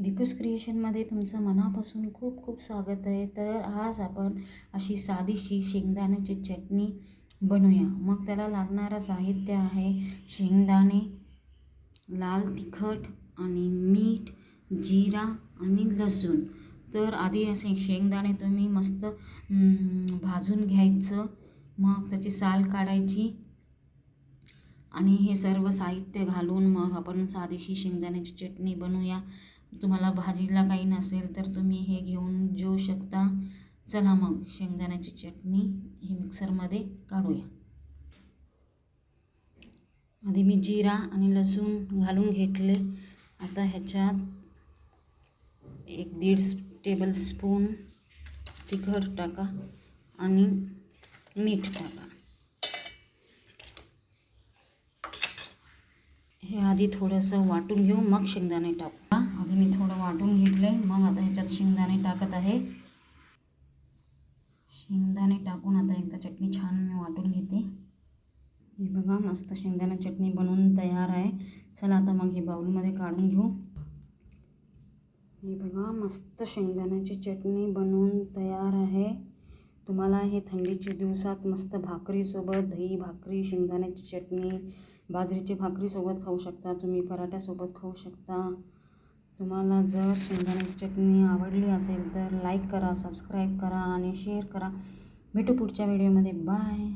दीपूस क्रिएशनमध्ये तुमचं मनापासून खूप खूप स्वागत आहे. तर आज आपण अशी साधीशी शेंगदाण्याची चटणी बनवूया. मग त्याला लागणारं साहित्य आहे शेंगदाणे, लाल तिखट आणि मीठ, जिरा आणि लसूण. तर आधी असे शेंगदाणे तुम्ही मस्त भाजून घ्यायचं, मग त्याची साल काढायची आणि हे सर्व साहित्य घालून मग आपण साधीशी शेंगदाण्याची चटणी बनवूया. तुम्हाला भाजीला काही नसेल तर तुम्ही हे घेऊन जेवू शकता. चला मग शेंगदाण्याची चटणी हे मिक्सरमध्ये काढूया. आधी मी जिरा आणि लसूण घालून घेतले. आता ह्याच्यात 1-1.5 टेबलस्पून तिखट टाका आणि मीठ टाका. हे आधी थोडंसं वाटून घेऊ, मग शेंगदाणे टाकू. आधी मी थोडं वाटून घेतले, मग आता ह्याच्यात शेंगदाणे टाकत आहे. शेंगदाणे टाकून आता एकदा चटणी छान मी वाटून घेते. हे बघा, मस्त शेंगदाणा चटणी बनवून तयार आहे. चला आता मग हे बाउलमध्ये काढून घेऊ. हे बघा, मस्त शेंगदाण्याची चटणी बनवून तयार आहे. तुम्हाला हे थंडीच्या दिवसात मस्त भाकरीसोबत, दही भाकरी, शेंगदाण्याची चटणी, बाजरीची भाकरीसोबत खाऊ शकता तुम्ही, पराठ्यासोबत खाऊ शकता. तुम्हाला जर शेंगदाण्याची चटणी आवडली असेल तर लाईक करा, सबस्क्राईब करा आणि शेअर करा. भेटू पुढच्या व्हिडिओमध्ये. बाय.